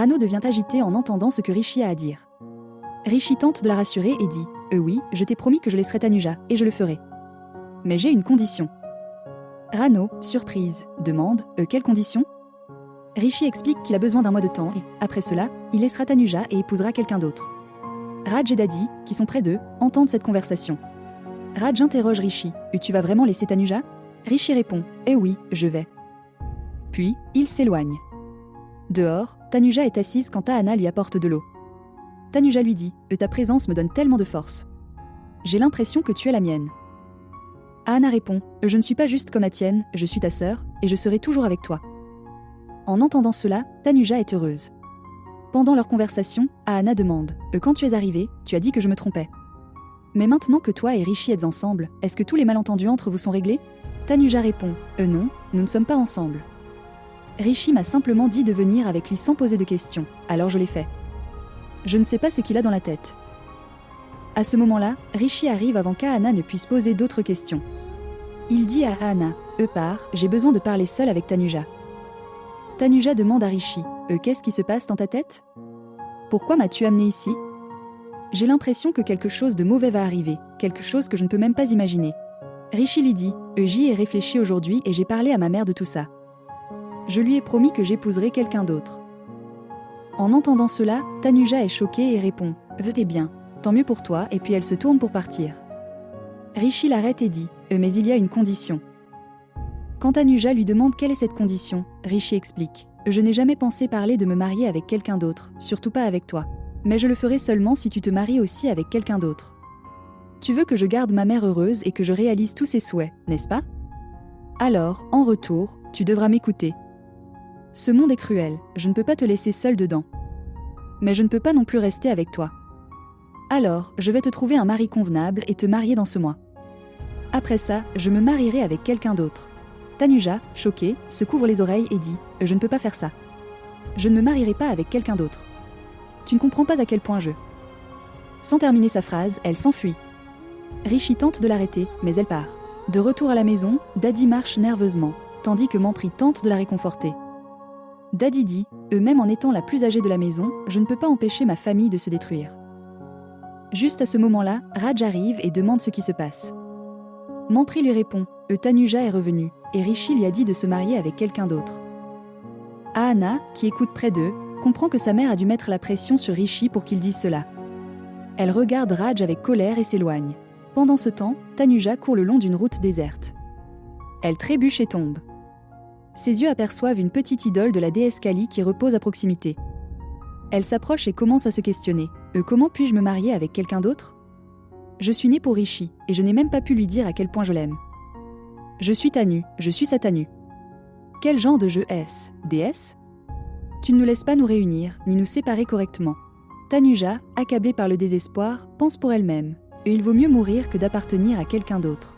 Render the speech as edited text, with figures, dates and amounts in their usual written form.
Rano devient agité en entendant ce que Rishi a à dire. Rishi tente de la rassurer et dit « Oui, je t'ai promis que je laisserai Tanuja, et je le ferai. Mais j'ai une condition. » Rano, surprise, demande « Quelle condition ?» Rishi explique qu'il a besoin d'un mois de temps et, après cela, il laissera Tanuja et épousera quelqu'un d'autre. Raj et Daddy, qui sont près d'eux, entendent cette conversation. Raj interroge Rishi « Tu vas vraiment laisser Tanuja ?» Rishi répond « Oui, je vais. » Puis, il s'éloigne. Dehors, Tanuja est assise quand Ahana lui apporte de l'eau. Tanuja lui dit « Ta présence me donne tellement de force. J'ai l'impression que tu es la mienne. » Ahana répond « Je ne suis pas juste comme la tienne, je suis ta sœur, et je serai toujours avec toi. » En entendant cela, Tanuja est heureuse. Pendant leur conversation, Ahana demande « Quand tu es arrivée, tu as dit que je me trompais. Mais maintenant que toi et Rishi êtes ensemble, est-ce que tous les malentendus entre vous sont réglés ?» Tanuja répond « Non, nous ne sommes pas ensemble. Rishi m'a simplement dit de venir avec lui sans poser de questions, alors je l'ai fait. Je ne sais pas ce qu'il a dans la tête. » À ce moment-là, Rishi arrive avant qu'Ahana ne puisse poser d'autres questions. Il dit à Ahana « Pars, j'ai besoin de parler seul avec Tanuja. » Tanuja demande à Rishi « Qu'est-ce qui se passe dans ta tête ? Pourquoi m'as-tu amené ici ? J'ai l'impression que quelque chose de mauvais va arriver, quelque chose que je ne peux même pas imaginer. » Rishi lui dit « J'y ai réfléchi aujourd'hui et j'ai parlé à ma mère de tout ça. Je lui ai promis que j'épouserai quelqu'un d'autre. » En entendant cela, Tanuja est choquée et répond « Venez bien, tant mieux pour toi » et puis elle se tourne pour partir. Rishi l'arrête et dit « Mais il y a une condition. » Quand Tanuja lui demande quelle est cette condition, Rishi explique « Je n'ai jamais pensé parler de me marier avec quelqu'un d'autre, surtout pas avec toi. Mais je le ferai seulement si tu te maries aussi avec quelqu'un d'autre. Tu veux que je garde ma mère heureuse et que je réalise tous ses souhaits, n'est-ce pas ? Alors, en retour, tu devras m'écouter. Ce monde est cruel, je ne peux pas te laisser seule dedans. Mais je ne peux pas non plus rester avec toi. Alors, je vais te trouver un mari convenable et te marier dans ce mois. Après ça, je me marierai avec quelqu'un d'autre. » Tanuja, choquée, se couvre les oreilles et dit « Je ne peux pas faire ça. Je ne me marierai pas avec quelqu'un d'autre. Tu ne comprends pas à quel point je... » Sans terminer sa phrase, elle s'enfuit. Rishi tente de l'arrêter, mais elle part. De retour à la maison, Daddy marche nerveusement, tandis que Mampri tente de la réconforter. Daddy dit « Même en étant la plus âgée de la maison, je ne peux pas empêcher ma famille de se détruire. » Juste à ce moment-là, Raj arrive et demande ce qui se passe. Mampri lui répond « Tanuja est revenu, et Rishi lui a dit de se marier avec quelqu'un d'autre. » Ahana, qui écoute près d'eux, comprend que sa mère a dû mettre la pression sur Rishi pour qu'il dise cela. Elle regarde Raj avec colère et s'éloigne. Pendant ce temps, Tanuja court le long d'une route déserte. Elle trébuche et tombe. Ses yeux aperçoivent une petite idole de la déesse Kali qui repose à proximité. Elle s'approche et commence à se questionner. Comment puis-je me marier avec quelqu'un d'autre ? Je suis née pour Rishi, et je n'ai même pas pu lui dire à quel point je l'aime. Je suis Tanu, je suis sa Tanu. Quel genre de jeu est-ce, déesse ? Tu ne nous laisses pas nous réunir, ni nous séparer correctement. Tanuja, accablée par le désespoir, pense pour elle-même. Et il vaut mieux mourir que d'appartenir à quelqu'un d'autre.